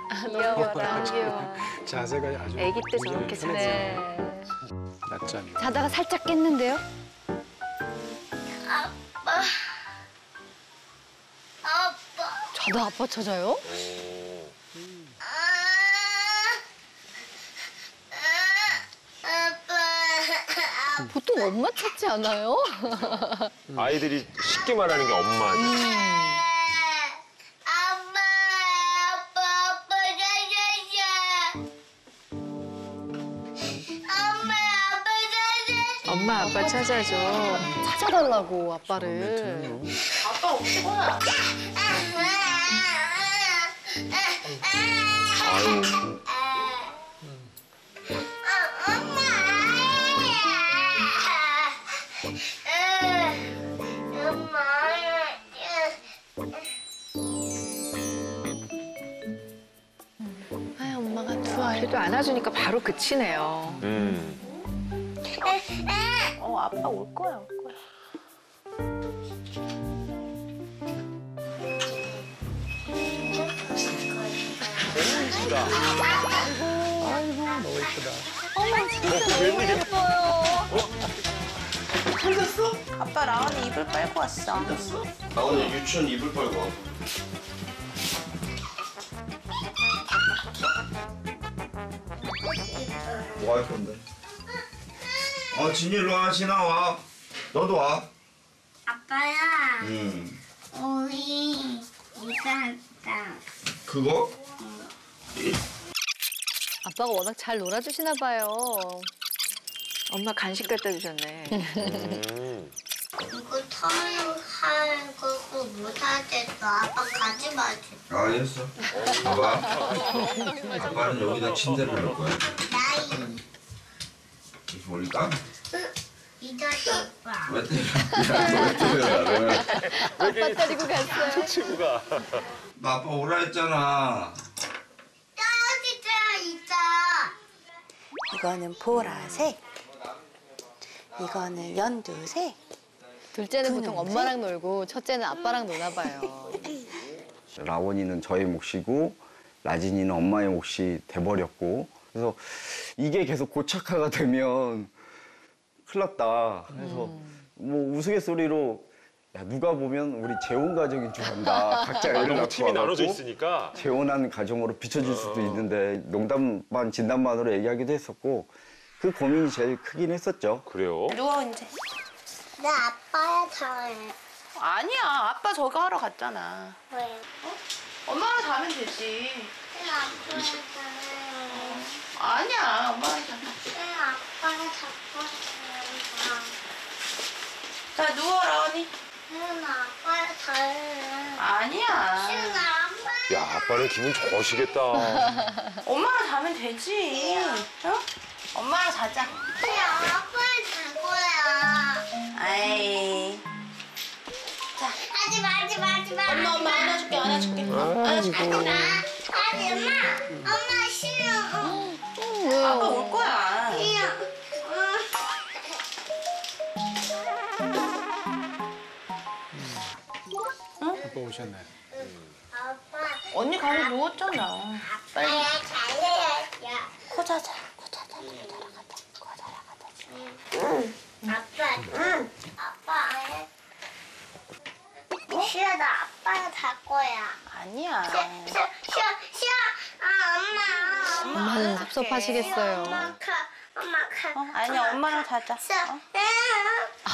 귀여워라. 귀여워. 자세가 아주 아기 때 저렇게 자네. 낮잠이. 자다가 살짝 깼는데요? 아빠. 자다 아빠 찾아요? 보통 엄마 찾지 않아요? 아이들이 쉽게 말하는 게 엄마죠. 엄마 아빠 찾아줘. 찾아달라고 아빠를. 아빠 없구나. 아유. 아 엄마가 두 아이도 안아주니까 바로 그치네요. 아빠 올 거야 올 거야. 아이고 너무 예쁘다. 어머 진짜 너무 예뻐요. 아빠 라온이 이불 빨고 왔어. 나오늘 유치원 이불 빨고 와. 뭐 할 건데? 진이 일로 와, 지나와. 너도 와. 아빠야, 우리 이사했다. 그거? 아빠가 워낙 잘 놀아주시나 봐요. 엄마 간식 갖다 주셨네. 이거 털할 거고 못 하겠어. 아빠 가지 마세요. 알겠어. 봐봐. 아빠는 여기다 침대를 놓을 거야. 나이. 이렇게 올릴까? 이 자식 오빠. 왜 때려? 왜 때려, 나를? 아빠 데리고 갔어요. 친구가. 나 아빠 오라 했잖아. 떨어지자, 이자. 이거는 보라색. 이거는 연두색. 둘째는 보통 엄마랑 놀고 첫째는 아빠랑 노나 봐요. 라원이는 저의 몫이고 라진이는 엄마의 몫이 돼버렸고 그래서 이게 계속 고착화가 되면 큰일 났다. 그래서 뭐 우스갯소리로 야, 누가 보면 우리 재혼 가정인 줄 안다. 각자 애를 너무 낳고 팀이 나눠져 와갖고 있으니까. 재혼한 가정으로 비춰질 수도 있는데 농담 반 진담 반으로 얘기하기도 했었고 그 고민이 제일 크긴 했었죠. 그래요? 누워 이제. 나 아빠야 잘해. 아니야 아빠 저거 하러 갔잖아. 왜? 엄마랑 자면 되지. 왜 아빠야 잘해? 아니야 엄마랑 자. 왜 아빠가 자꾸 잘해? 자 누워 라온이. 나 아빠야 잘해. 아니야. 싫어, 아빠. 야, 아빠는 기분 좋으시겠다. 엄마랑 자면 되지. 어? 엄마랑 자자. 왜 아빠야 잘 거야? 아이. 하지 마, 하지 마, 하지 마. 엄마 안아줄게 안아줄게. 안아줄게. 하지 마. 하지 마. 엄마 싫어. 아빠 올 거야. 싫어. 아빠 오셨네. 아빠. 언니 가서 누웠잖아. 빨리. 아빠야 잘해야지. 코 자자. 코 자자. 코 자라 가자. 아빠. 아빠 안 해. 싫어, 나 아빠야 잘 거야. 아니야. 싫어. 아, 엄마. 엄마는 섭섭하시겠어요. 엄마 가. 아니야 엄마랑 자자. 싫어.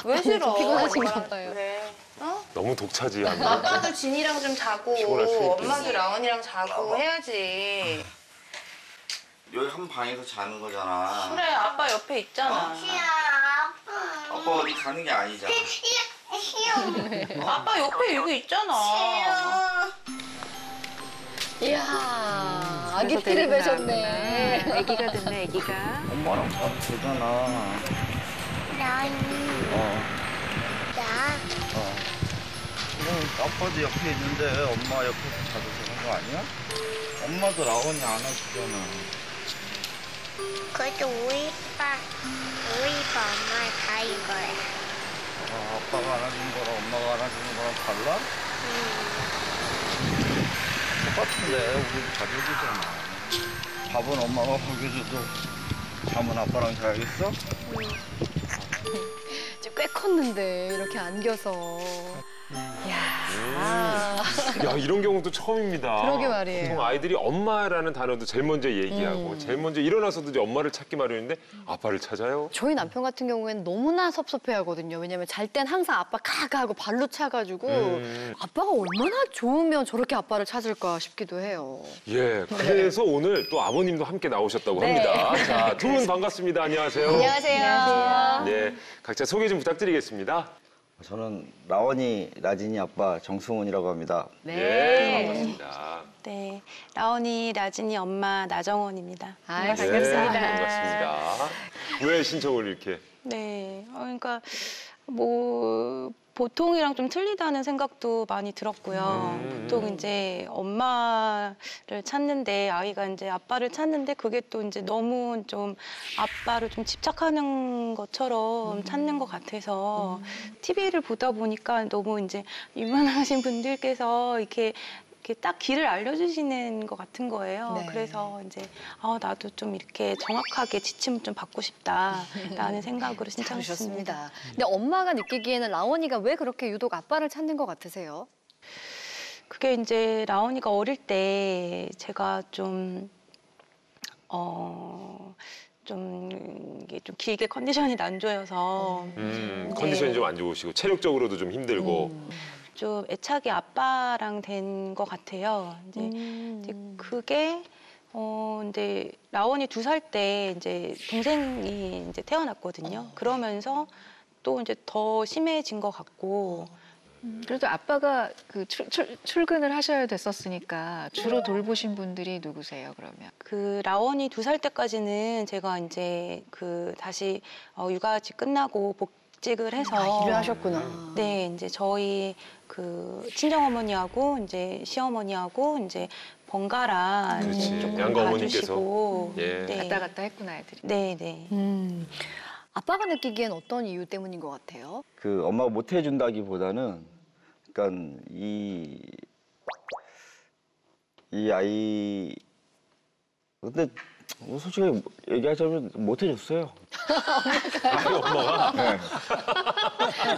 왜 싫어? 피곤하신가 봐요. 그래. 어? 너무 독차지하네. 아빠도 진이랑 좀 자고 피곤할 수 있겠지. 엄마도 라온이랑 자고 해야지. 여기 한 방에서 자는 거잖아. 그래 아빠 옆에 있잖아. 싫어, 아빠. 아빠 어디 가는 게 아니잖아. 싫어. 아빠 옆에 여기 있잖아. 싫어. 이야, 아기 피를 매셨네. 아기가 됐네 아기가. 엄마랑 자도 되잖아. 나이. 나. 아빠도 옆에 있는데 엄마 옆에서 자도 되는 거 아니야? 엄마도 라온이 안아주잖아. 그래도 우리 빠 엄마 다 이거야. 아빠가 안아주는 거랑 엄마가 안아주는 거랑 달라? 똑같은데 우리 자주지잖아. 밥은 엄마가 먹여줘도 잠은 아빠랑 자야겠어? 이제 꽤 컸는데 이렇게 안겨서. 야, 이런 경우도 처음입니다. 그러게 말이에요. 보통 아이들이 엄마라는 단어도 제일 먼저 얘기하고 제일 먼저 일어나서도 이제 엄마를 찾기 마련인데 아빠를 찾아요? 저희 남편 같은 경우에는 너무나 섭섭해하거든요. 왜냐면 잘 땐 항상 아빠 가가 하고 발로 차가지고 아빠가 얼마나 좋으면 저렇게 아빠를 찾을까 싶기도 해요. 예, 그래서 오늘 또 아버님도 함께 나오셨다고 네. 합니다. 자, 두 분 반갑습니다. 안녕하세요. 안녕하세요. 네, 각자 소개 좀 부탁드리겠습니다. 저는 라원이, 라진이 아빠 정승훈이라고 합니다. 네, 반갑습니다. 네, 라온이, 라진이 엄마 나정원입니다. 아이, 네, 반갑습니다. 반갑습니다. 왜 신청을 이렇게? 네, 그러니까 뭐 보통이랑 좀 틀리다는 생각도 많이 들었고요. 보통 이제 엄마를 찾는데 아이가 이제 아빠를 찾는데 그게 또 이제 너무 좀 아빠를 좀 집착하는 것처럼 찾는 것 같아서 TV를 보다 보니까 너무 이제 유명하신 분들께서 이렇게 딱 길을 알려주시는 것 같은 거예요. 네. 그래서 이제 나도 좀 이렇게 정확하게 지침을 좀 받고 싶다라는 생각으로 신청했습니다. 잘하셨습니다. 근데 엄마가 느끼기에는 라원이가 왜 그렇게 유독 아빠를 찾는 것 같으세요? 그게 이제 라온이가 어릴 때 제가 좀 이게 좀 길게 컨디션이 난조여서 컨디션이 좀 안 좋으시고 체력적으로도 좀 힘들고 좀 애착이 아빠랑 된 것 같아요. 이제 그게 이제 라온이 2살 때 이제 동생이 이제 태어났거든요. 그러면서 또 이제 더 심해진 것 같고. 그래도 아빠가 그 출근을 하셔야 됐었으니까 주로 돌보신 분들이 누구세요, 그러면? 그 라온이 2살 때까지는 제가 이제 그 다시 육아직 끝나고 복직을 해서 일을 하셨구나. 네, 이제 저희 그 친정 어머니하고 이제 시어머니하고 이제 번갈아 그렇지. 이제 조금 양가 어머니께서. 봐주시고 예. 네. 갔다 갔다 했구나, 애들이. 네, 네. 아빠가 느끼기엔 어떤 이유 때문인 것 같아요? 그 엄마가 못 해준다기보다는 그러니까 이 아이 근데 솔직히 얘기하자면 못 해줬어요. 아니, 엄마가? 네.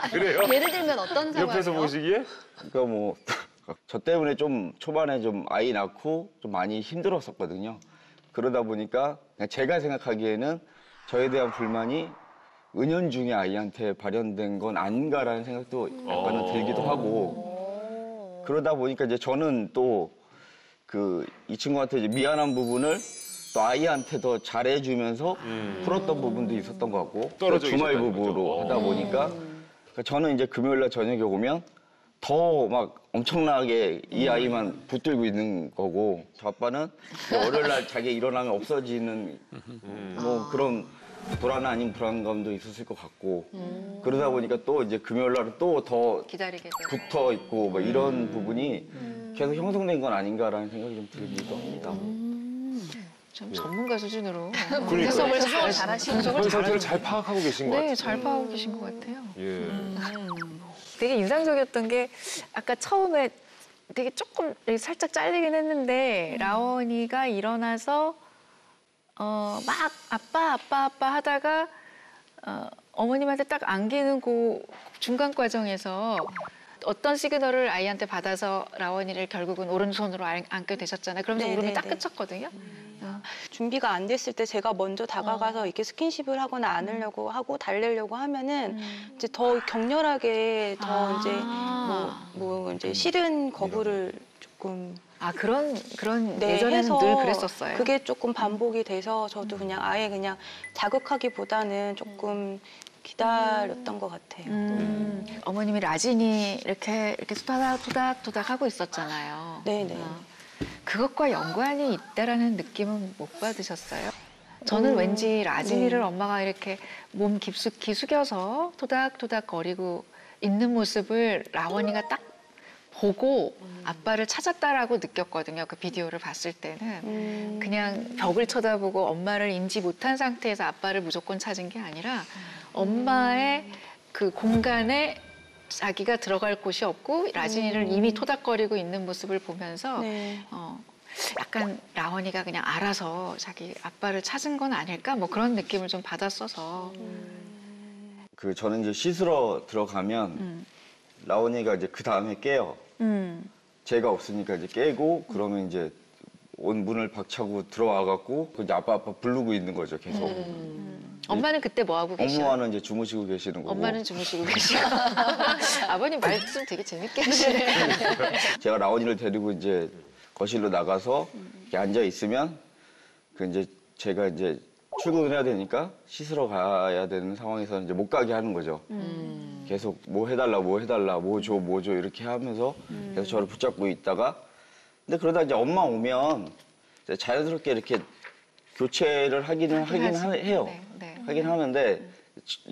그래요? 예를 들면 어떤 상황이요? 옆에서 보시기에? 그러니까 뭐 저 때문에 좀 초반에 좀 아이 낳고 좀 많이 힘들었었거든요. 그러다 보니까 그냥 제가 생각하기에는 저에 대한 불만이 은연중에 아이한테 발현된 건 아닌가라는 생각도 약간은 들기도 하고 그러다 보니까 이제 저는 또 그 이 친구한테 이제 미안한 부분을 또 아이한테 더 잘해주면서 풀었던 부분도 있었던 것 같고 떨어져 주말 계셨다는 부부로 거죠. 하다 보니까 그러니까 저는 이제 금요일날 저녁에 오면 더 막 엄청나게 이 아이만 붙들고 있는 거고 저 아빠는 월요일날 자기 일어나면 없어지는 뭐 그런 불안 아닌 불안감도 있었을 것 같고 그러다 보니까 또 이제 금요일날은 또 더 기다리게 되고. 붙어 있고 뭐 이런 부분이 계속 형성된 건 아닌가라는 생각이 좀 들기도 합니다. 좀 전문가 수준으로 그러니까요. 해석을 잘하시는 현 상태를 잘 파악하고 계신 것 같아요. 네, 잘 파악하고 계신 것 같아요. 예. 되게 인상적이었던 게 아까 처음에 되게 조금 살짝 잘리긴 했는데 라원이가 일어나서 막 아빠 하다가 어머님한테 딱 안기는 그 중간 과정에서 어떤 시그널을 아이한테 받아서 라원이를 결국은 오른손으로 안게 되셨잖아요. 그러면서 네, 울음이 네, 딱 네. 그쳤거든요. 준비가 안 됐을 때 제가 먼저 다가가서 이렇게 스킨십을 하거나 안으려고 하고 달래려고 하면은 이제 더 격렬하게 더 이제 뭐 이제 싫은 거부를 조금 그런 네, 예전에는 해서 늘 그랬었어요. 그게 조금 반복이 돼서 저도 그냥 아예 그냥 자극하기보다는 조금 기다렸던 것 같아요. 어머님이 라진이 이렇게 토닥토닥 하고 있었잖아요. 네네. 그것과 연관이 있다라는 느낌은 못 받으셨어요? 저는 왠지 라진이를 네. 엄마가 이렇게 몸 깊숙이 숙여서 토닥토닥 거리고 있는 모습을 라원이가 딱 보고 아빠를 찾았다라고 느꼈거든요. 그 비디오를 봤을 때는. 그냥 벽을 쳐다보고 엄마를 인지 못한 상태에서 아빠를 무조건 찾은 게 아니라 엄마의 그 공간에 자기가 들어갈 곳이 없고 라진이를 이미 토닥거리고 있는 모습을 보면서 네. 약간 라원이가 그냥 알아서 자기 아빠를 찾은 건 아닐까 뭐 그런 느낌을 좀 받았어서 그 저는 이제 씻으러 들어가면 라온이가 이제 그 다음에 깨요. 제가 없으니까 이제 깨고 그러면 이제 온 문을 박차고 들어와갖고 이제 아빠 부르고 있는 거죠 계속. 엄마는 그때 뭐 하고 계셔? 엄마는 이제 주무시고 계시는 거고. 엄마는 주무시고 계시고. 아버님 말씀 되게 재밌게 하시네. 제가 라온이를 데리고 이제 거실로 나가서 이렇게 앉아 있으면 그 이제 제가 이제 출근을 해야 되니까 씻으러 가야 되는 상황에서 이제 못 가게 하는 거죠. 계속 뭐 해달라 뭐 줘 이렇게 하면서 계속 저를 붙잡고 있다가 근데 그러다 이제 엄마 오면 이제 자연스럽게 이렇게 교체를 하긴 해요. 네. 하긴 하는데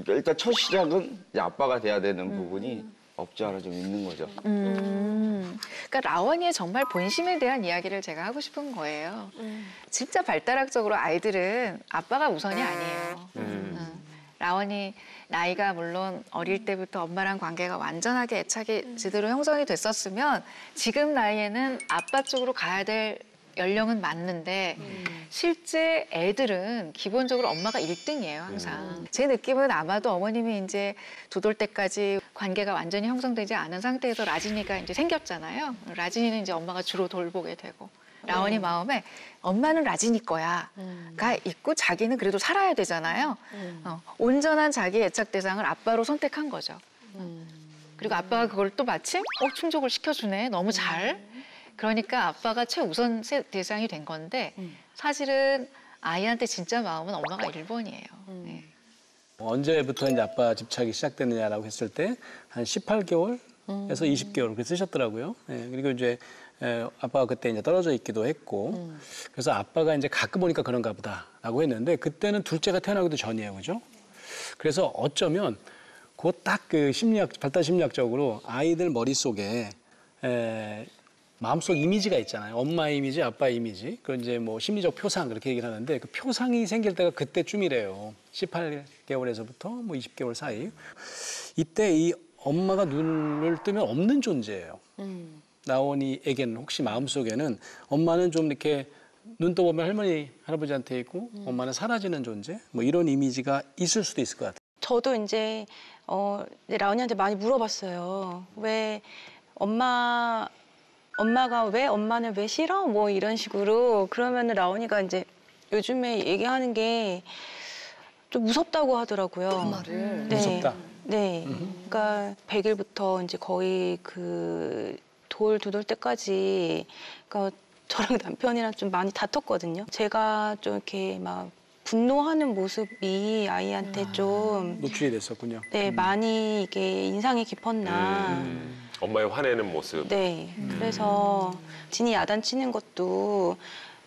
일단 첫 시작은 이제 아빠가 돼야 되는 부분이 없지 않아 좀 있는 거죠. 그러니까 라원이의 정말 본심에 대한 이야기를 제가 하고 싶은 거예요. 진짜 발달학적으로 아이들은 아빠가 우선이 아니에요. 라원이 나이가 물론 어릴 때부터 엄마랑 관계가 완전하게 애착이 제대로 형성이 됐었으면 지금 나이에는 아빠 쪽으로 가야 될 연령은 맞는데 실제 애들은 기본적으로 엄마가 1등이에요, 항상. 제 느낌은 아마도 어머님이 이제 두 돌 때까지 관계가 완전히 형성되지 않은 상태에서 라진이가 이제 생겼잖아요. 라진이는 이제 엄마가 주로 돌보게 되고. 라원이 마음에 엄마는 라진이 거야가 있고 자기는 그래도 살아야 되잖아요. 온전한 자기 애착 대상을 아빠로 선택한 거죠. 그리고 아빠가 그걸 또 마침 충족을 시켜주네. 너무 잘. 그러니까 아빠가 최우선 대상이 된 건데 사실은 아이한테 진짜 마음은 엄마가 1번이에요. 네. 언제부터 이제 아빠 집착이 시작됐느냐라고 했을 때 한 18개월에서 20개월 그렇게 쓰셨더라고요. 네, 그리고 이제 아빠가 그때 이제 떨어져 있기도 했고 그래서 아빠가 이제 가끔 보니까 그런가 보다라고 했는데 그때는 둘째가 태어나기도 전이에요, 그죠? 그래서 어쩌면 그 딱 그 발달 심리학적으로 아이들 머릿속에 마음속 이미지가 있잖아요. 엄마 이미지, 아빠 이미지. 그 이제 뭐 심리적 표상 그렇게 얘기를 하는데 그 표상이 생길 때가 그때쯤이래요. 18개월에서부터 뭐 20개월 사이. 이때 이 엄마가 눈을 뜨면 없는 존재예요. 라온이에게는 혹시 마음속에는 엄마는 좀 이렇게 눈 떠보면 할머니, 할아버지한테 있고 엄마는 사라지는 존재? 뭐 이런 이미지가 있을 수도 있을 것 같아요. 저도 이제 라온이한테 많이 물어봤어요. 왜 엄마는 왜 싫어? 뭐 이런 식으로. 그러면은 라온이가 이제 요즘에 얘기하는 게 좀 무섭다고 하더라고요. 엄마를. 네. 무섭다. 네. 그러니까 100일부터 이제 거의 그 두 돌 때까지 그러니까 저랑 남편이랑 좀 많이 다퉜거든요. 제가 좀 이렇게 막 분노하는 모습이 아이한테 좀 노출이 됐었군요. 네, 많이 이게 인상이 깊었나. 엄마의 화내는 모습. 네. 그래서 진이 야단치는 것도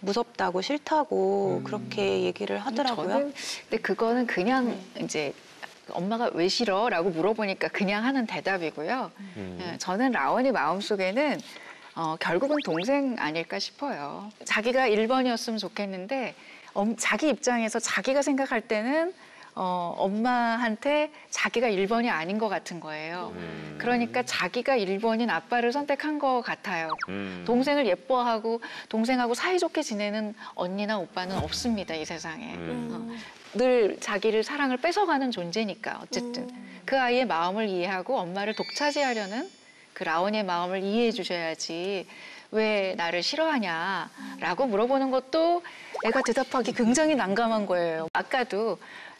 무섭다고 싫다고 그렇게 얘기를 하더라고요. 저는 근데 그거는 그냥 이제 엄마가 왜 싫어? 라고 물어보니까 그냥 하는 대답이고요. 저는 라원이 마음속에는 결국은 동생 아닐까 싶어요. 자기가 1번이었으면 좋겠는데 자기 입장에서 자기가 생각할 때는 엄마한테 자기가 1번이 아닌 것 같은 거예요. 그러니까 자기가 1번인 아빠를 선택한 것 같아요. 동생을 예뻐하고 동생하고 사이좋게 지내는 언니나 오빠는 없습니다, 이 세상에. 늘 자기를 사랑을 뺏어가는 존재니까 어쨌든. 그 아이의 마음을 이해하고 엄마를 독차지하려는 그 라온이의 마음을 이해해 주셔야지 왜 나를 싫어하냐라고 물어보는 것도 애가 대답하기 굉장히 난감한 거예요. 아까도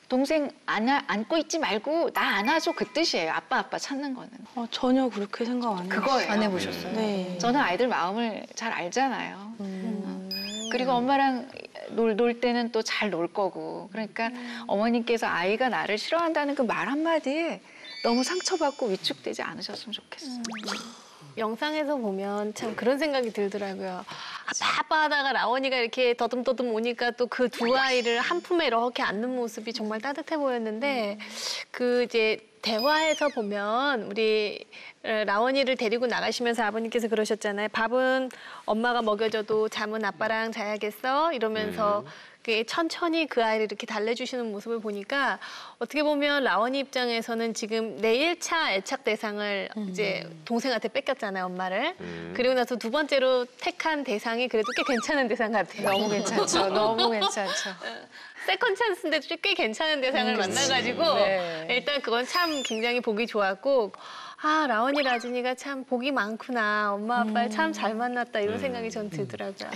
동생 안고 있지 말고 나 안아줘 그 뜻이에요. 아빠 찾는 거는. 전혀 그렇게 생각 안 해요. 그거예요. 안 해보셨어요? 네. 저는 아이들 마음을 잘 알잖아요. 그리고 엄마랑 놀 때는 또 잘 놀 거고. 그러니까 어머님께서 아이가 나를 싫어한다는 그 말 한마디에 너무 상처받고 위축되지 않으셨으면 좋겠어요. 영상에서 보면 참 그런 생각이 들더라고요. 아빠 하다가 라원이가 이렇게 더듬더듬 오니까 또 그 두 아이를 한 품에 이렇게 안는 모습이 정말 따뜻해 보였는데 그 이제 대화에서 보면 우리 라원이를 데리고 나가시면서 아버님께서 그러셨잖아요. 밥은 엄마가 먹여줘도 잠은 아빠랑 자야겠어? 이러면서 천천히 그 아이를 이렇게 달래주시는 모습을 보니까 어떻게 보면 라원이 입장에서는 지금 내 1차 애착 대상을 이제 동생한테 뺏겼잖아요, 엄마를. 그리고 나서 두 번째로 택한 대상이 그래도 꽤 괜찮은 대상 같아요. 너무 괜찮죠. 너무 괜찮죠. 세컨 찬스인데도 꽤 괜찮은 대상을 만나가지고 네. 일단 그건 참 굉장히 보기 좋았고 아 라원이 라진이가 참 복이 많구나. 엄마 아빠를 참 잘 만났다 이런 생각이 전 들더라고요.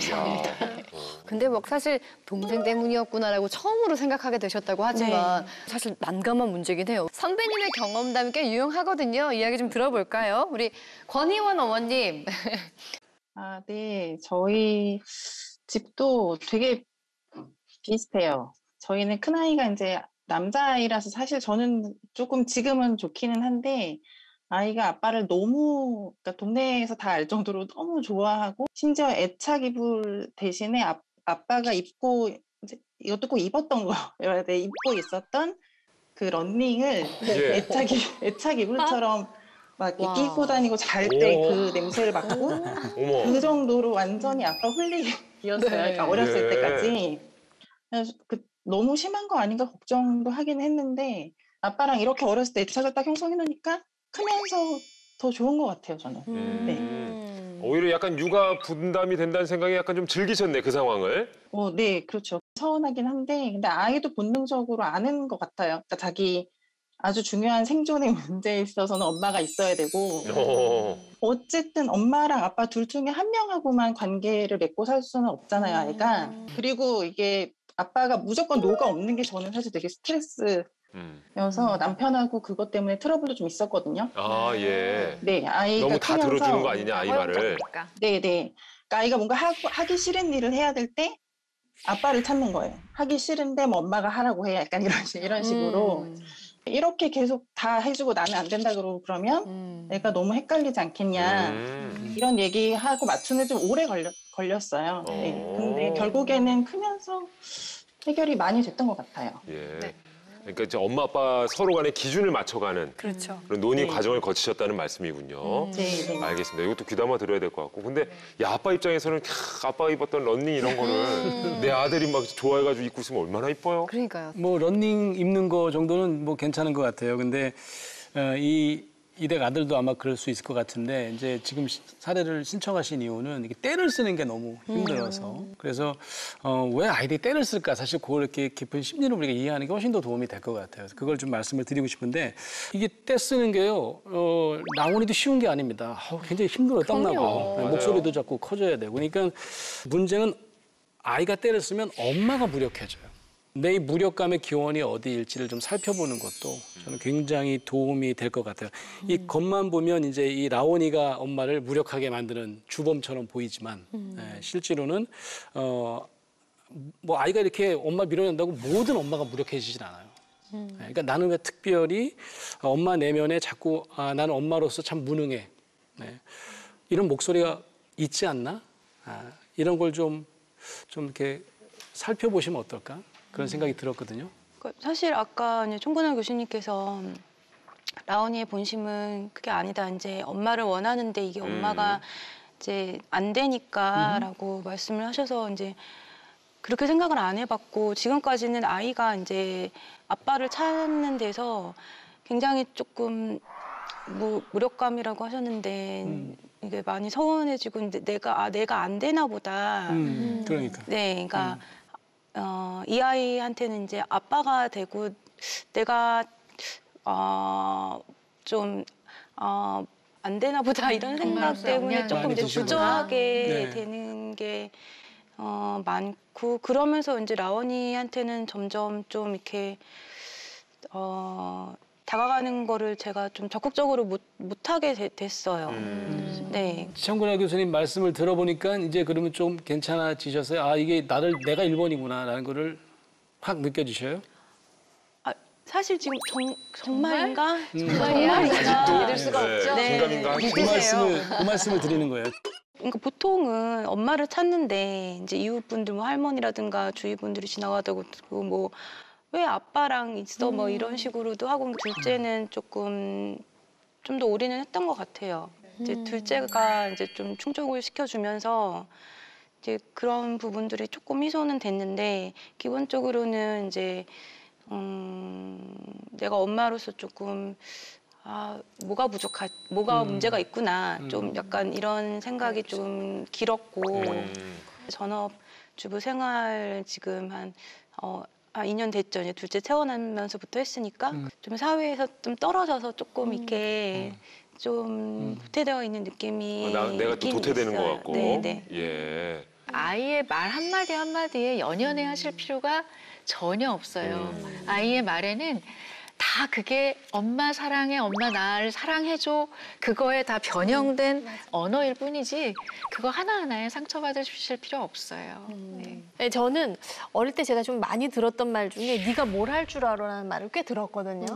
근데 뭐 사실 동생 때문이었구나라고 처음으로 생각하게 되셨다고 하지만 사실 난감한 문제긴 해요. 선배님의 경험담이 꽤 유용하거든요. 이야기 좀 들어볼까요? 우리 권희원 어머님. 아, 네. 저희 집도 되게 비슷해요. 저희는 큰아이가 이제 남자아이라서 사실 저는 조금 지금은 좋기는 한데 아이가 아빠를 너무 그러니까 동네에서 다 알 정도로 너무 좋아하고 심지어 애착 이불 대신에 아빠가 입고 이제 이것도 꼭 입었던 거여야 돼. 입고 있었던 그 런닝을 애착 이불처럼 막 이렇게 끼고 다니고 잘 때 그 냄새를 맡고 그 정도로 완전히 아빠 홀릭이었어요. 그러니까 어렸을 때까지. 그래서 너무 심한 거 아닌가 걱정도 하긴 했는데 아빠랑 이렇게 어렸을 때 애착을 딱 형성해 놓으니까 크면서 더 좋은 것 같아요, 저는. 네. 오히려 약간 육아 분담이 된다는 생각에 약간 좀 즐기셨네, 그 상황을. 네, 그렇죠. 서운하긴 한데 근데 아이도 본능적으로 아는 것 같아요. 그러니까 자기 아주 중요한 생존의 문제에 있어서는 엄마가 있어야 되고 어쨌든 엄마랑 아빠 둘 중에 한 명하고만 관계를 맺고 살 수는 없잖아요, 아이가. 그리고 이게 아빠가 무조건 노가 없는 게 저는 사실 되게 스트레스여서 남편하고 그것 때문에 트러블도 좀 있었거든요. 아, 예. 네, 아이가 너무 다 크면서 들어주는 거 아니냐, 아이 말을. 네. 그러니까 아이가 뭔가 하기 싫은 일을 해야 될 때 아빠를 찾는 거예요. 하기 싫은데 뭐 엄마가 하라고 해. 약간 이런 식으로. 이렇게 계속 다 해주고 나는 안 된다 그러면 애가 너무 헷갈리지 않겠냐. 이런 얘기하고 맞추는 좀 오래 걸렸어요. 네. 근데 결국에는 크면서 해결이 많이 됐던 것 같아요. 예. 네. 그러니까 이제 엄마 아빠 서로 간의 기준을 맞춰가는 그런 논의 과정을 거치셨다는 말씀이군요. 네. 알겠습니다. 이것도 귀담아 들어야 될 것 같고. 근데 야, 아빠 입장에서는 아빠가 입었던 런닝 이런 거를 내 아들이 막 좋아해가지고 입고 있으면 얼마나 이뻐요. 그러니까요. 뭐 런닝 입는 거 정도는 뭐 괜찮은 것 같아요. 근데 이댁 아들도 아마 그럴 수 있을 것 같은데 이제 지금 사례를 신청하신 이유는 이게 때를 쓰는 게 너무 힘들어서 그래서 왜 아이들이 때를 쓸까 사실 그걸 이렇게 깊은 심리를 우리가 이해하는 게 훨씬 더 도움이 될 것 같아요. 그래서 그걸 좀 말씀을 드리고 싶은데 이게 때 쓰는 게요 나온이도 쉬운 게 아닙니다. 굉장히 힘들어요. 땀 나고 목소리도 자꾸 커져야 되고 그러니까 문제는 아이가 때를 쓰면 엄마가 무력해져요. 내 이 무력감의 기원이 어디일지를 좀 살펴보는 것도 저는 굉장히 도움이 될 것 같아요. 이 겉만 보면 이제 이 라온이가 엄마를 무력하게 만드는 주범처럼 보이지만 실제로는 뭐 아이가 이렇게 엄마 밀어낸다고 모든 엄마가 무력해지진 않아요. 그러니까 나는 왜 특별히 엄마 내면에 자꾸 나는 엄마로서 참 무능해. 이런 목소리가 있지 않나? 이런 걸 좀 이렇게 살펴보시면 어떨까? 그런 생각이 들었거든요. 사실 아까 총근환 교수님께서 라온이의 본심은 그게 아니다. 이제 엄마를 원하는데 이게 엄마가 이제 안 되니까라고 말씀을 하셔서 이제 그렇게 생각을 안 해봤고 지금까지는 아이가 이제 아빠를 찾는 데서 굉장히 조금 무력감이라고 하셨는데 이게 많이 서운해지고 이제 내가 안 되나 보다. 그러니까. 네, 그러니까. 이 아이한테는 이제 아빠가 되고 내가 좀 안 되나 보다 이런 생각 때문에 조금 이제 주저하게 되는 게 많고 그러면서 이제 라원이한테는 점점 좀 이렇게 다가가는 거를 제가 좀 적극적으로 못하게 됐어요. 네. 청근환 교수님 말씀을 들어보니까 이제 그러면 좀 괜찮아지셨어요? 이게 내가 1번이구나라는 거를 확 느껴지셔요? 사실 지금 정말인가? 정말이야? 믿을 수가 없죠. 정말인가? 그 말씀을 드리는 거예요. 그러니까 보통은 엄마를 찾는데 이제 이웃분들 뭐 할머니라든가 주위 분들이 지나가다고 뭐 왜 아빠랑 있어 뭐 이런 식으로도 하고 둘째는 조금 좀 더 올인을 했던 것 같아요. 이제 둘째가 이제 좀 충족을 시켜주면서 이제 그런 부분들이 조금 희소는 됐는데 기본적으로는 이제 내가 엄마로서 조금 뭐가 뭐가 문제가 있구나 좀 약간 이런 생각이 좀 길었고 전업 주부 생활 지금 한 2년 됐죠. 이제 둘째 태어나면서부터 했으니까 좀 사회에서 좀 떨어져서 조금 이렇게 좀 도태되어 있는 느낌이 내가 또 도태되는 있어요. 것 같고. 네네. 예. 아이의 말 한마디 한마디에 연연해 하실 필요가 전혀 없어요. 아이의 말에는 다 그게 엄마 사랑해, 엄마 나를 사랑해줘. 그거에 다 변형된 언어일 뿐이지 그거 하나하나에 상처받으실 필요 없어요. 네. 네, 저는 어릴 때 제가 좀 많이 들었던 말 중에 네가 뭘 할 줄 알아라는 말을 꽤 들었거든요.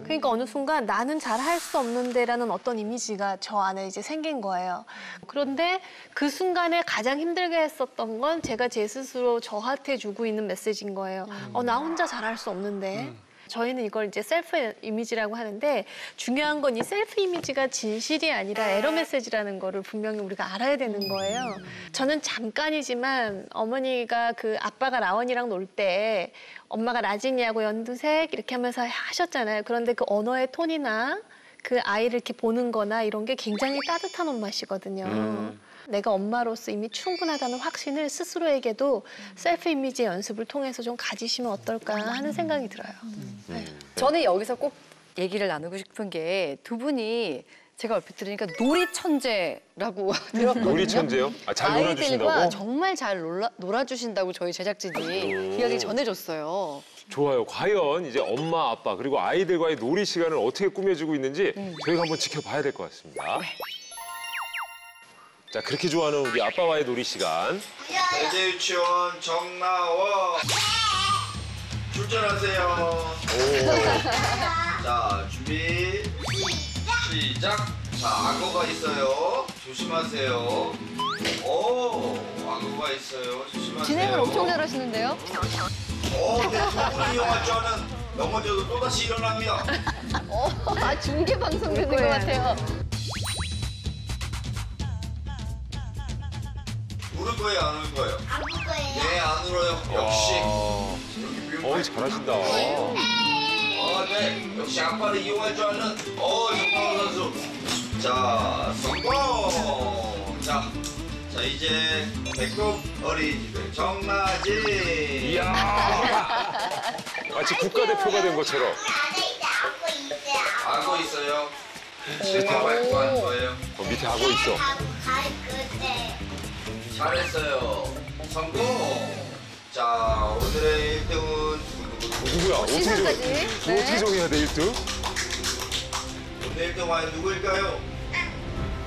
그러니까 어느 순간 나는 잘 할 수 없는데라는 어떤 이미지가 저 안에 이제 생긴 거예요. 그런데 그 순간에 가장 힘들게 했었던 건 제가 제 스스로 저한테 주고 있는 메시지인 거예요. 나 혼자 잘할 수 없는데. 저희는 이걸 이제 셀프 이미지라고 하는데 중요한 건 이 셀프 이미지가 진실이 아니라 에러 메시지라는 거를 분명히 우리가 알아야 되는 거예요. 저는 잠깐이지만 어머니가 그 아빠가 라원이랑 놀 때 엄마가 라진이하고 연두색 이렇게 하면서 하셨잖아요. 그런데 그 언어의 톤이나 그 아이를 이렇게 보는 거나 이런 게 굉장히 따뜻한 엄마시거든요. 내가 엄마로서 이미 충분하다는 확신을 스스로에게도 셀프 이미지 연습을 통해서 좀 가지시면 어떨까 하는 생각이 들어요. 네. 저는 여기서 꼭 얘기를 나누고 싶은 게 두 분이 제가 얼핏 들으니까 놀이 천재라고 들었거든요. 놀이 천재요? 잘 아이들과 놀아주신다고? 정말 잘 놀아주신다고 저희 제작진이 이야기 전해줬어요. 좋아요. 과연 이제 엄마, 아빠 그리고 아이들과의 놀이 시간을 어떻게 꾸며주고 있는지 저희가 한번 지켜봐야 될 것 같습니다. 자, 그렇게 좋아하는 우리 아빠와의 놀이 시간. 세제 유치원 정나워 출전하세요. 자, 준비 시작. 자, 악어가 있어요. 조심하세요. 오, 악어가 있어요. 조심하세요. 진행을 엄청 잘하시는데요? 네, 도구를 이용할 줄 아는 넘어져도 또다시 일어납니다. 중계 방송 되는 것 같아요. 울을 거예요, 안 울 거예요? 안 울 거예요. 네, 안 울어요. 역시. 잘하신다. 네. 역시 아빠를 이용할 줄 아는 정나워 선수. 자, 성공. 자, 이제 배꼽 어린이집의 정나지. 이야. 마치 국가대표가 된 것처럼. 악어 있어요. 밑에 밟고 하는 거예요. 밑에 악어 있어. 잘했어요. 성공. 자, 오늘의 1등은 누구야? 어떻게 정해야 돼, 1등? 오늘 1등 과연 누구일까요?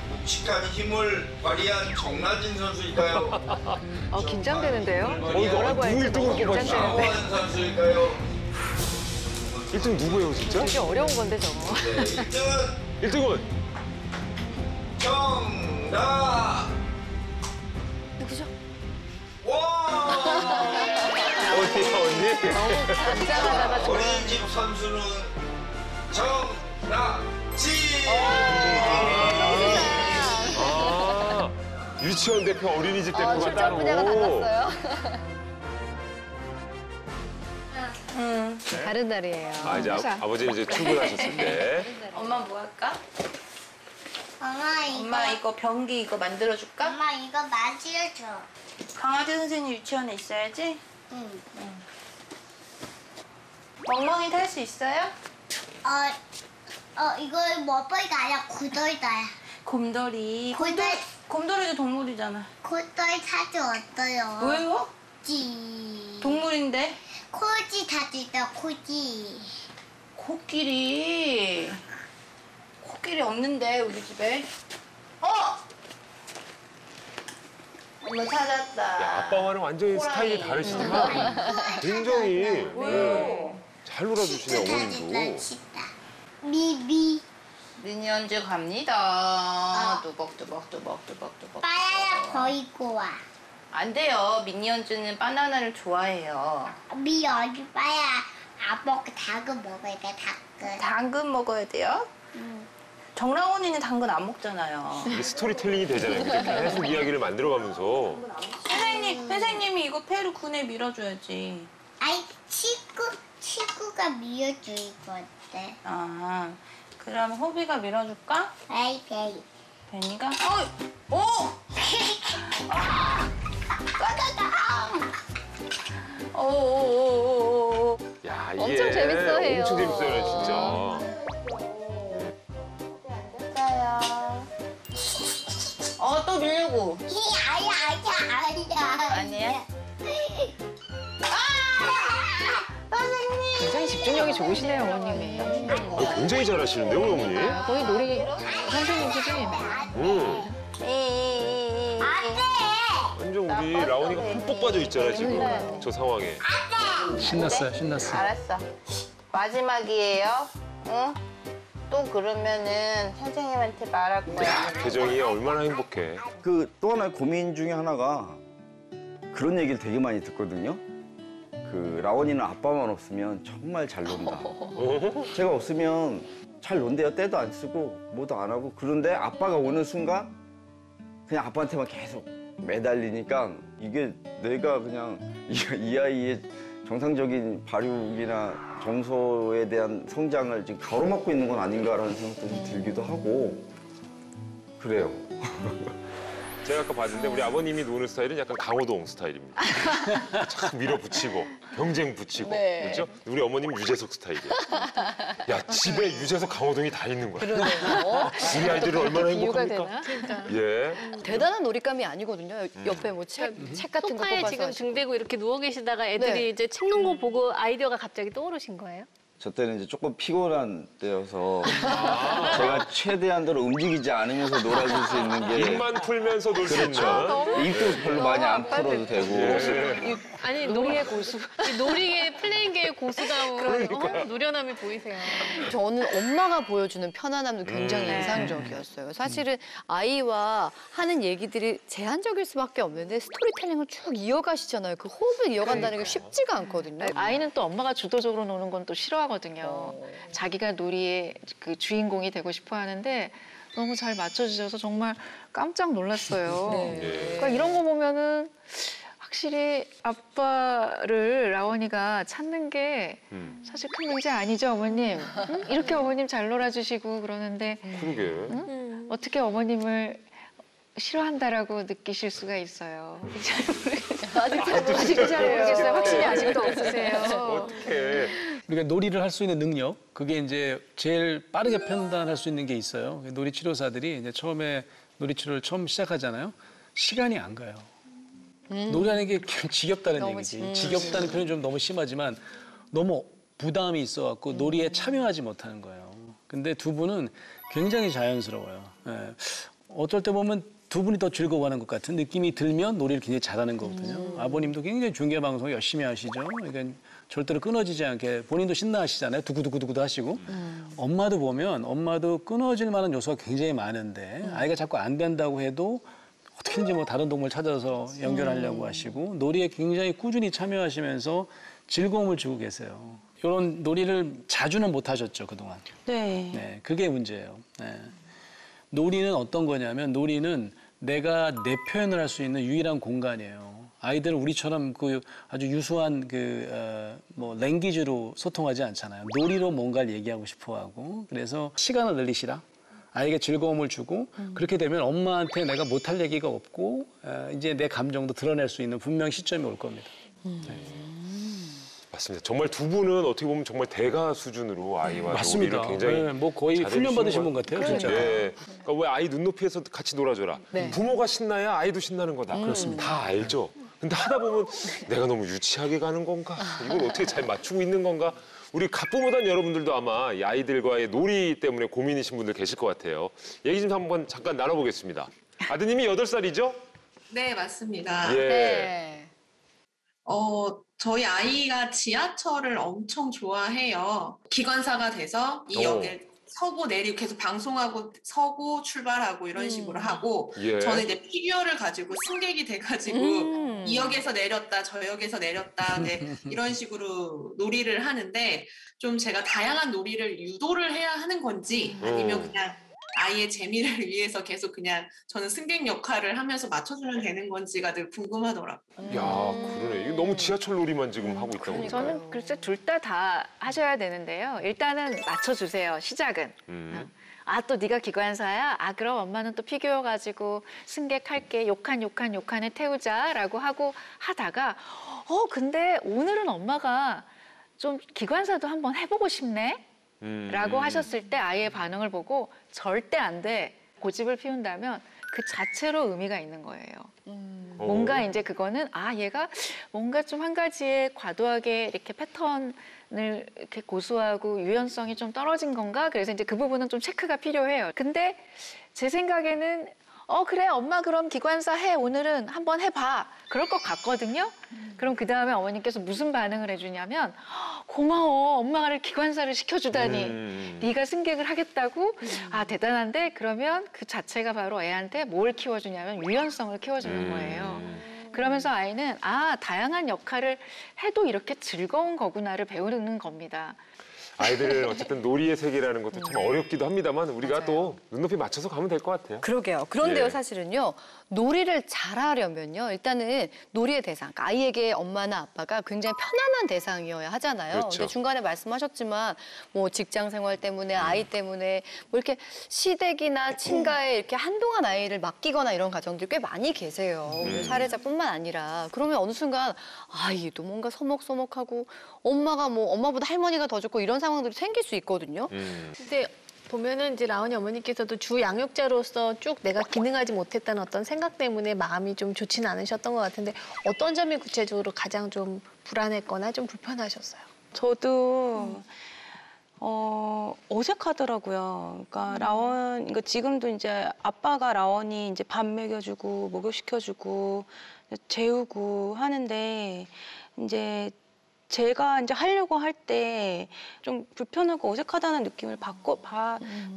묵직한 힘을 발휘한 정나진 선수일까요? 긴장되는데요? 누구 1등으로 뽑아주시나? 장원 선수일까요? 1등 누구예요, 진짜? 되게 어려운 건데, 저거. 네, 1등은 1등은? 정나. 누구죠? 와! 언니? 긴장하다가 어린이집 선수는 정나지. 유치원 대표, 어린이집 대표가 출전 따로. 분야가 달랐어요. 다른 날이에요. 이제 아버지 이제 출근하셨을 때. 엄마 뭐 할까? 엄마 이거 변기 이거 만들어줄까? 엄마 이거 만지려줘. 강아지 선생님 유치원에 있어야지. 응. 멍멍이 탈 수 있어요? 이거 머버리가 아니라 고돌다야. 곰돌이. 곰돌이도 동물이잖아. 고돌 사주 어때요? 왜요? 지. 동물인데? 코지 사주 있다, 코지. 코끼리. 코끼리 없는데 우리 집에. 엄마 찾았다. 야, 아빠와는 완전히 스타일이 다르시지만 굉장히 잘 놀아주시네, 어머님도. 미미. 미니언즈 갑니다. 뚜벅뚜벅. 바나나 버리고 와. 안 돼요. 미니언즈는 바나나를 좋아해요. 미 어디 봐야 아빠 당근 먹어야 돼, 당근. 당근 먹어야 돼요? 정라원이는 당근 안 먹잖아요. 이게 스토리텔링이 되잖아요. 그죠? 계속 이야기를 만들어가면서. 선생님이 이거 페루 군에 밀어줘야지. 아이, 친구가 밀어줄 건데. 아, 그럼 호비가 밀어줄까? 아이, 베이. 베니가? 오! 오! 야, 이게 엄청 재밌어해요. 엄청 재밌어요, 진짜. 또 밀려고. 아니야. 굉장히 집중력이 좋으시네요, 어머님이. 굉장히 잘하시는데요, 어머니? 거의 놀이 선생님 수준이네. 완전 우리 라온이가 흠뻑 빠져 있잖아요, 지금. 저 상황에. 신났어요, 신났어. 알았어. 마지막이에요. 응? 또 그러면은 선생님한테 말할 거야. 계정이 얼마나 행복해. 그 또 하나의 고민 중에 하나가 그런 얘기를 되게 많이 듣거든요. 그 라원이는 아빠만 없으면 정말 잘 논다. 제가 없으면 잘 논대요. 때도 안 쓰고 뭐도 안 하고. 그런데 아빠가 오는 순간 그냥 아빠한테만 계속 매달리니까 이게 내가 그냥 이 아이의 정상적인 발육이나 정서에 대한 성장을 지금 가로막고 있는 건 아닌가라는 생각도 좀 들기도 하고 그래요. 제가 아까 봤는데 우리 아버님이 노는 스타일은 약간 강호동 스타일입니다. 착 밀어붙이고 경쟁 붙이고 그렇죠? 우리 어머님 유재석 스타일이야. 야 집에 유재석 강호동이 다 있는 거야. 그러네요. 우리 아이들은 얼마나 비유가 행복합니까? 되나? 예. 대단한 놀잇감이 아니거든요. 옆에 뭐 책 같은 거 소파에 뽑아서 지금 하시고. 등 대고 이렇게 누워 계시다가 애들이 네. 이제 책 놓은 거 보고 아이디어가 갑자기 떠오르신 거예요? 저 때는 이제 조금 피곤한 때여서 제가 최대한대로 움직이지 않으면서 놀아줄 수 있는 게 입만 풀면서 놀 수 있는. 입도 별로 많이 안 풀어도 되고 예. 아니 놀이의 고수. 이 놀이의 플레잉계의 고수다운 노련함이 보이세요. 저는 엄마가 보여주는 편안함도 굉장히 인상적이었어요. 사실은 아이와 하는 얘기들이 제한적일 수밖에 없는데 스토리텔링을 쭉 이어가시잖아요. 그 호흡을 이어간다는 게 쉽지가 않거든요. 아이는 또 엄마가 주도적으로 노는 건 또 싫어하거든요. 자기가 놀이의 그 주인공이 되고 싶어 하는데 너무 잘 맞춰주셔서 정말 깜짝 놀랐어요. 그러니까 이런 거 보면은 확실히 아빠를 라원이가 찾는 게 사실 큰 문제 아니죠, 어머님? 응? 이렇게 어머님 잘 놀아주시고 그러는데 그러게. 응? 어떻게 어머님을 싫어한다라고 느끼실 수가 있어요. 아직도 잘 모르겠어요. 확신이 아직도 없으세요. 어떡해. 우리가 놀이를 할 수 있는 능력, 그게 이제 제일 빠르게 판단할 수 있는 게 있어요. 놀이 치료사들이 이제 처음에 놀이 치료를 처음 시작하잖아요. 시간이 안 가요. 놀이하는 게 지겹다는 얘기지. 지겹다는 표현이 좀 너무 심하지만 너무 부담이 있어갖고 놀이에 참여하지 못하는 거예요. 근데 두 분은 굉장히 자연스러워요. 예. 어떨 때 보면 두 분이 더 즐거워하는 것 같은 느낌이 들면 놀이를 굉장히 잘하는 거거든요. 아버님도 굉장히 중계방송 열심히 하시죠. 그러니까 절대로 끊어지지 않게 본인도 신나하시잖아요. 두구두구두구도 하시고. 엄마도 보면 엄마도 끊어질 만한 요소가 굉장히 많은데 아이가 자꾸 안 된다고 해도 어떻게든지 뭐 다른 동물 찾아서 연결하려고 하시고 놀이에 굉장히 꾸준히 참여하시면서 즐거움을 주고 계세요. 이런 놀이를 자주는 못 하셨죠, 그동안. 네, 그게 문제예요. 네. 놀이는 어떤 거냐면 놀이는 내가 내 표현을 할 수 있는 유일한 공간이에요. 아이들은 우리처럼 그 아주 유수한 뭐 랭귀지로 소통하지 않잖아요. 놀이로 뭔가를 얘기하고 싶어하고 그래서 시간을 늘리시라. 아이에게 즐거움을 주고 그렇게 되면 엄마한테 내가 못할 얘기가 없고 이제 내 감정도 드러낼 수 있는 분명 시점이 올 겁니다. 맞습니다. 정말 두 분은 어떻게 보면 정말 대가 수준으로 아이와 맞습니다. 놀이를 굉장히 네, 뭐 거의 훈련 받으신 분 같아요, 진짜. 네. 그러니까 왜 아이 눈높이에서 같이 놀아줘라. 부모가 신나야 아이도 신나는 거다. 그렇습니다. 다 알죠. 근데 하다 보면 내가 너무 유치하게 가는 건가? 이걸 어떻게 잘 맞추고 있는 건가? 우리 갑부모단 여러분들도 아마 이 아이들과의 놀이 때문에 고민이신 분들 계실 것 같아요. 얘기 좀 한번 잠깐 나눠보겠습니다. 아드님이 8살이죠? 네, 맞습니다. 예. 저희 아이가 지하철을 엄청 좋아해요. 기관사가 돼서 이 역에 서고 내리고 계속 방송하고 서고 출발하고 이런 식으로 하고 예. 저는 이제 피규어를 가지고 승객이 돼가지고 이 역에서 내렸다 저 역에서 내렸다 네, 이런 식으로 놀이를 하는데 좀 제가 다양한 놀이를 유도를 해야 하는 건지 아니면 그냥 아이의 재미를 위해서 계속 그냥 저는 승객 역할을 하면서 맞춰주면 되는 건지가 늘 궁금하더라고요. 야, 그러네. 이거 너무 지하철 놀이만 지금 하고 있다고. 그러니까요. 저는 글쎄 둘 다 하셔야 되는데요. 일단은 맞춰주세요. 시작은. 아, 또 네가 기관사야? 아, 그럼 엄마는 또 피규어 가지고 승객할게. 욕한에 태우자라고 하고 하다가 근데 오늘은 엄마가 좀 기관사도 한번 해보고 싶네? 라고 하셨을 때 아이의 반응을 보고 절대 안 돼. 고집을 피운다면 그 자체로 의미가 있는 거예요. 뭔가 이제 그거는 얘가 뭔가 좀 한 가지에 과도하게 이렇게 패턴을 이렇게 고수하고 유연성이 좀 떨어진 건가? 그래서 이제 그 부분은 좀 체크가 필요해요. 근데 제 생각에는 그래 엄마 그럼 기관사 해 오늘은 한번 해봐 그럴 것 같거든요. 그럼 그 다음에 어머니께서 무슨 반응을 해주냐면 고마워 엄마를 기관사를 시켜주다니 네가 승객을 하겠다고 아 대단한데 그러면 그 자체가 바로 애한테 뭘 키워주냐면 유연성을 키워주는 거예요. 그러면서 아이는 다양한 역할을 해도 이렇게 즐거운 거구나를 배우는 겁니다. 아이들 어쨌든 놀이의 세계라는 것도 참 어렵기도 합니다만 우리가 맞아요. 또 눈높이 맞춰서 가면 될 것 같아요. 그러게요. 그런데요, 예. 사실은요. 놀이를 잘하려면요. 일단은 놀이의 대상, 그러니까 아이에게 엄마나 아빠가 굉장히 편안한 대상이어야 하잖아요. 그렇죠. 근데 중간에 말씀하셨지만 뭐 직장 생활 때문에 아이 때문에 뭐 이렇게 시댁이나 친가에 이렇게 한동안 아이를 맡기거나 이런 가정들이 꽤 많이 계세요. 오늘 사례자뿐만 아니라. 그러면 어느 순간 아이도 뭔가 서먹서먹하고 엄마가 뭐 엄마보다 할머니가 더 좋고 이런 상황들이 생길 수 있거든요. 근데 보면은 이제 라온이 어머니께서도 주 양육자로서 쭉 내가 기능하지 못했다는 어떤 생각 때문에 마음이 좀 좋지는 않으셨던 것 같은데 어떤 점이 구체적으로 가장 좀 불안했거나 좀 불편하셨어요? 저도 어색하더라고요. 그러니까 그러니까 지금도 이제 아빠가 라온이 이제 밥 먹여주고 목욕시켜주고 재우고 하는데 이제 제가 이제 하려고 할 때 좀 불편하고 어색하다는 느낌을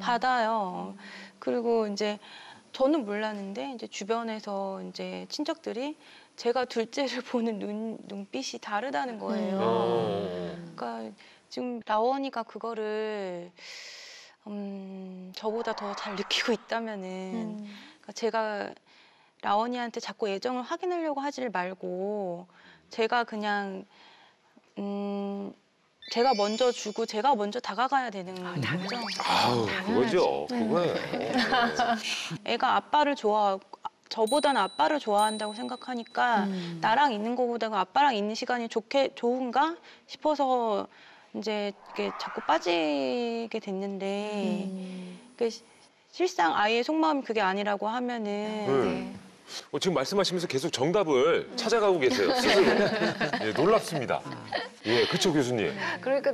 받아요. 그리고 이제 저는 몰랐는데 이제 주변에서 이제 친척들이 제가 둘째를 보는 눈빛이 다르다는 거예요. 그러니까 지금 라원이가 그거를 저보다 더 잘 느끼고 있다면은 그러니까 제가 라원이한테 자꾸 애정을 확인하려고 하지를 말고 제가 그냥 제가 먼저 주고 제가 먼저 다가가야 되는 거죠. 아우, 그거죠. 그거예요. 애가 아빠를 좋아하고 저보다는 아빠를 좋아한다고 생각하니까 나랑 있는 것보다는 아빠랑 있는 시간이 좋은가 싶어서 이제 이게 자꾸 빠지게 됐는데 실상 아이의 속마음이 그게 아니라고 하면은 지금 말씀하시면서 계속 정답을 찾아가고 계세요. 스스로. 예, 놀랍습니다. 예, 그렇죠, 교수님. 그러니까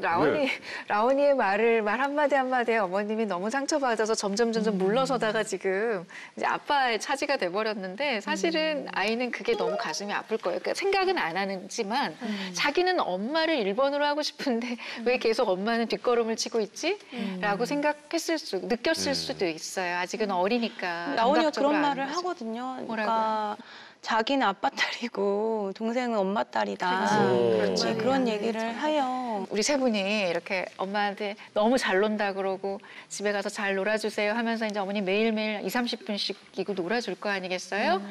라온이의 말 한마디 한마디에 어머님이 너무 상처받아서 점점 물러서다가 지금 이제 아빠의 차지가 돼버렸는데 사실은 아이는 그게 너무 가슴이 아플 거예요. 그러니까 생각은 안 하지만 자기는 엄마를 1번으로 하고 싶은데 왜 계속 엄마는 뒷걸음을 치고 있지? 라고 느꼈을 수도 있어요. 아직은 어리니까. 라온이가 그런 말을 하거든요. 그러니까 자기는 아빠 딸이고 동생은 엄마 딸이다. 그렇지. 그런 얘기를 해요. 우리 세 분이 이렇게 엄마한테 너무 잘 논다 그러고 집에 가서 잘 놀아주세요 하면서 이제 어머니 매일매일 20-30분씩 이거 놀아줄 거 아니겠어요?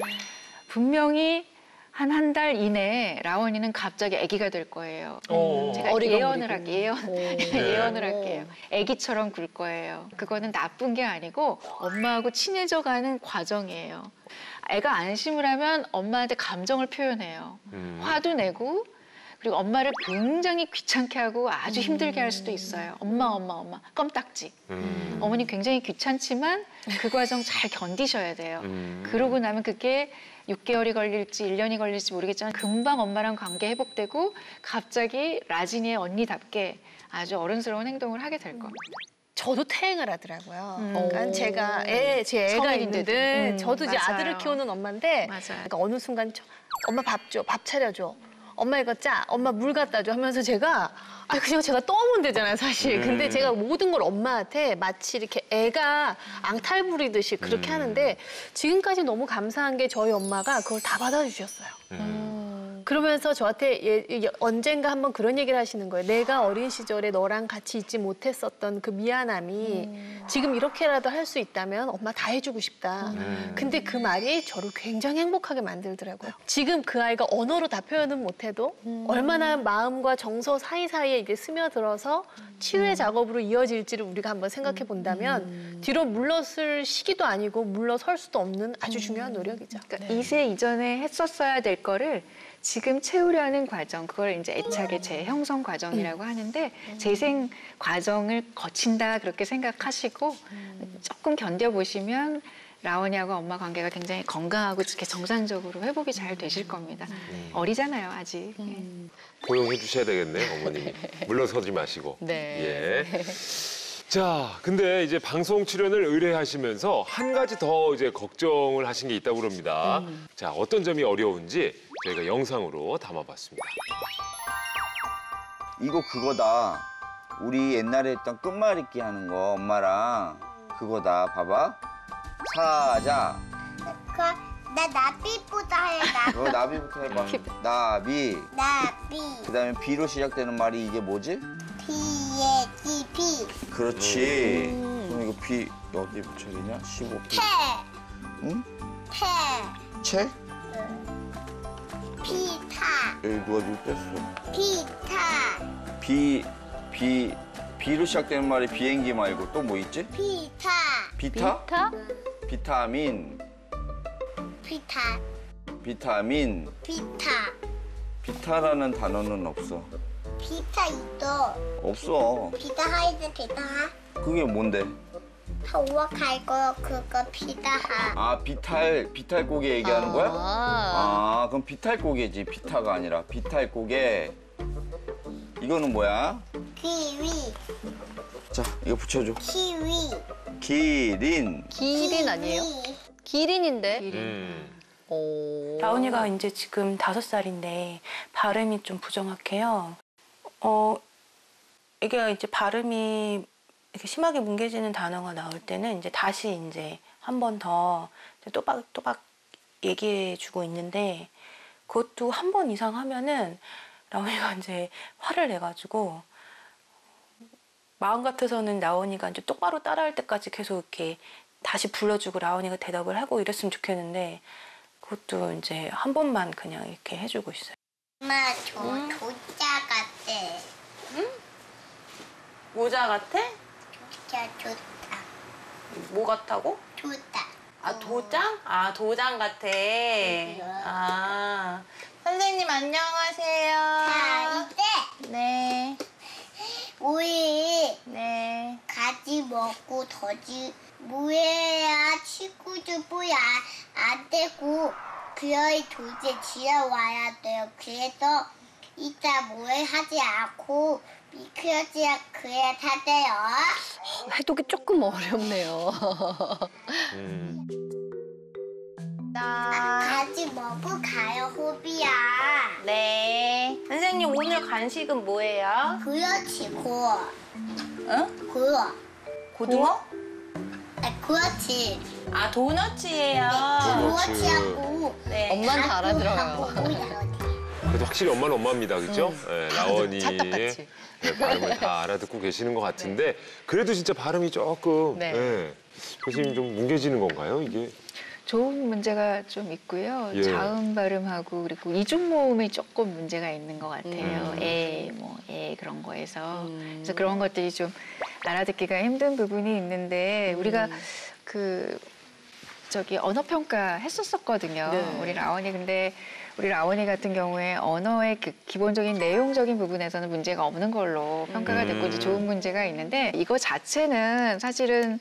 분명히 한 달 이내에 라원이는 갑자기 아기가 될 거예요. 제가 예언을 할게요. 아기처럼 굴 거예요. 그거는 나쁜 게 아니고 엄마하고 친해져가는 과정이에요. 애가 안심을 하면 엄마한테 감정을 표현해요. 화도 내고 그리고 엄마를 굉장히 귀찮게 하고 아주 힘들게 할 수도 있어요. 엄마 껌딱지. 어머니 굉장히 귀찮지만 그 과정 잘 견디셔야 돼요. 그러고 나면 그게 6개월이 걸릴지 1년이 걸릴지 모르겠지만 금방 엄마랑 관계 회복되고 갑자기 라진이의 언니답게 아주 어른스러운 행동을 하게 될 겁니다. 저도 퇴행을 하더라고요. 그러니까 제가 제 애가 있는데 저도 이제 맞아요. 아들을 키우는 엄마인데 그러니까 어느 순간 엄마 밥 줘, 밥 차려줘. 엄마 이거 짜, 엄마 물 갖다 줘 하면서 제가 그냥 제가 떠오면 되잖아요, 사실. 근데 제가 모든 걸 엄마한테 마치 이렇게 애가 앙탈 부리듯이 그렇게 하는데 지금까지 너무 감사한 게 저희 엄마가 그걸 다 받아주셨어요. 그러면서 저한테 언젠가 한번 그런 얘기를 하시는 거예요. 내가 어린 시절에 너랑 같이 있지 못했었던 그 미안함이 지금 이렇게라도 할 수 있다면 엄마 다 해주고 싶다. 근데 그 말이 저를 굉장히 행복하게 만들더라고요. 지금 그 아이가 언어로 다 표현은 못해도 얼마나 마음과 정서 사이사이에 이게 스며들어서 치유의 작업으로 이어질지를 우리가 한번 생각해 본다면 뒤로 물러설 시기도 아니고 물러설 수도 없는 아주 중요한 노력이죠. 그러니까 2세 이전에 했었어야 될 거를 지금 채우려는 과정, 그걸 이제 애착의 재형성 과정이라고 하는데 재생 과정을 거친다 그렇게 생각하시고 조금 견뎌보시면 라온이하고 엄마 관계가 굉장히 건강하고 이렇게 정상적으로 회복이 잘 되실 겁니다. 어리잖아요, 아직. 고용해 주셔야 되겠네, 어머니. 물러서지 마시고. 네. 예. 자, 근데 이제 방송 출연을 의뢰하시면서 한 가지 더 이제 걱정을 하신 게 있다고 그럽니다. 자, 어떤 점이 어려운지 저희가 영상으로 담아봤습니다. 이거 그거다. 우리 옛날에 했던 끝말잇기 하는 거 엄마랑 그거다. 봐봐. 사자. 나 나비보다 해, 나비. 나비부터 해봐. 나비. 나비. 그다음에 비로 시작되는 말이 이게 뭐지? 비에 비. 그렇지. 그럼 이거 비 여기 붙여야 되냐? 15비. 패. 응? 패. 채? 비타. 여기 누가 누구 뺐어? 비타. 비로 시작되는 말이 비행기 말고 또 뭐 있지? 비타. 비타? 타? 비타민. 비타. 비타민. 비타. 비타라는 단어는 없어. 비타 있어. 없어. 비타 하이든 비타 하. 그게 뭔데? 우와 갈고 그거 비타 하. 아, 비탈고개 얘기하는 거야? 아. 그럼 비탈고개지. 비타가 아니라 비탈고개. 이거는 뭐야? 키위. 자, 이거 붙여줘. 키위. 기린. 기린 아니에요? 기린인데. 라온이가 이제 지금 5살인데 발음이 좀 부정확해요. 이게 이제 발음이 이렇게 심하게 뭉개지는 단어가 나올 때는 이제 다시 이제 한 번 더 또박또박 얘기해주고 있는데 그것도 한 번 이상 하면은 라온이가 이제 화를 내가지고 마음 같아서는 라온이가 이제 똑바로 따라할 때까지 계속 이렇게 다시 불러주고 라온이가 대답을 하고 이랬으면 좋겠는데 그것도 이제 한 번만 그냥 이렇게 해주고 있어요. 엄마 저 조자 같아. 응? 모자 같아? 조자 좋다. 뭐 같다고? 좋다. 아, 도장? 아, 도장 같아. 아, 선생님 안녕하세요. 자, 이제 네. 우리 네. 가지 먹고 더지 뭐해야 친구들 보야 안 되고 그녀의 도시에 지어와야 돼요. 그래서 이따 뭐해 하지 않고 미끄러지야 그래 타대요. 해독이 조금 어렵네요. 가지 먹고 가요 호비야. 네. 선생님 오늘 간식은 뭐예요? 그렇지 고. 응? 고어. 고등어? 그렇지. 아, 도너츠예요. 그렇지하고. 네. 엄마는 다 알아들어요. 그래도 확실히 엄마는 엄마입니다, 그렇죠? 네, 라온이의 찰떡같이. 발음을 다 알아듣고 계시는 것 같은데 그래도 진짜 발음이 조금 네. 교수님 좀 뭉개지는 건가요, 이게? 좋은 문제가 좀 있고요. 예. 자음 발음하고 그리고 이중 모음이 조금 문제가 있는 것 같아요. 그런 거에서. 그래서 그런 것들이 좀 알아듣기가 힘든 부분이 있는데 우리가 언어 평가 했었거든요. 네. 우리 라온이 근데 우리 라온이 같은 경우에 언어의 그 기본적인 내용적인 부분에서는 문제가 없는 걸로 평가가 됐고 이제 좋은 문제가 있는데 이거 자체는 사실은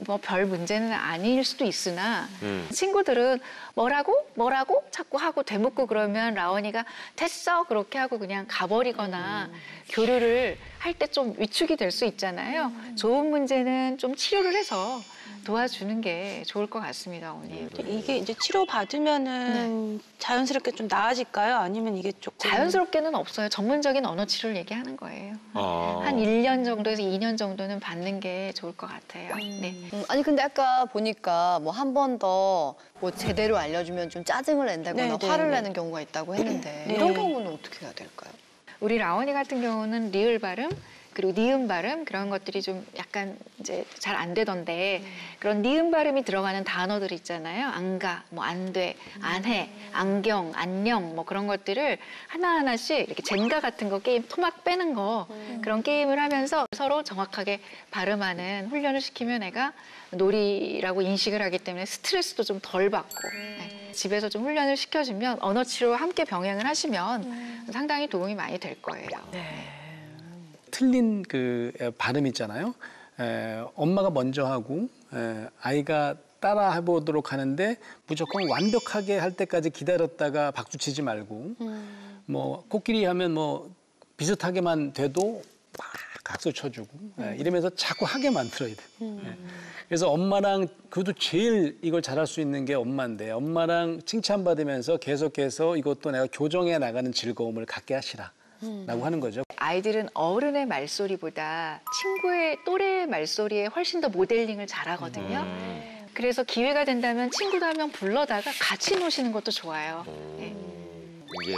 뭐 별 문제는 아닐 수도 있으나 친구들은 뭐라고 자꾸 하고 되묻고 그러면 라온이가 됐어 그렇게 하고 그냥 가버리거나 교류를 할 때 좀 위축이 될 수 있잖아요. 좋은 문제는 좀 치료를 해서 도와주는 게 좋을 것 같습니다, 어머니. 이게 이제 치료 받으면은 자연스럽게 좀 나아질까요? 아니면 이게 조금 자연스럽게는 없어요. 전문적인 언어 치료를 얘기하는 거예요. 한 1년 정도에서 2년 정도는 받는 게 좋을 것 같아요. 네. 아니 근데 아까 보니까 뭐 한 번 더 뭐 제대로 알려주면 좀 짜증을 낸다거나 네, 화를 네. 내는 경우가 있다고 했는데 네. 이런 경우는 어떻게 해야 될까요? 우리 라원이 같은 경우는 리을 발음 그리고 니은 발음 그런 것들이 좀 약간 이제 잘 안 되던데 그런 니은 발음이 들어가는 단어들 있잖아요. 안 가, 뭐 안 돼, 안 해, 안경, 안녕 뭐 그런 것들을 하나하나씩 이렇게 젠가 같은 거 게임 토막 빼는 거 그런 게임을 하면서 서로 정확하게 발음하는 훈련을 시키면 애가 놀이라고 인식을 하기 때문에 스트레스도 좀 덜 받고 네. 집에서 좀 훈련을 시켜주면 언어 치료와 함께 병행을 하시면 상당히 도움이 많이 될 거예요. 틀린 그 발음 있잖아요. 엄마가 먼저 하고 아이가 따라 해보도록 하는데 무조건 완벽하게 할 때까지 기다렸다가 박수 치지 말고 뭐 코끼리 하면 뭐 비슷하게만 돼도 막 박수 쳐주고 이러면서 자꾸 하게 만들어야 돼요. 그래서 엄마랑 그래도 제일 이걸 잘할 수 있는 게 엄마인데 엄마랑 칭찬받으면서 계속해서 이것도 내가 교정해 나가는 즐거움을 갖게 하시라. 라고 하는 거죠. 아이들은 어른의 말소리보다 친구의 또래의 말소리에 훨씬 더 모델링을 잘하거든요. 그래서 기회가 된다면 친구도 한 명 불러다가 같이 노시는 것도 좋아요. 네. 이게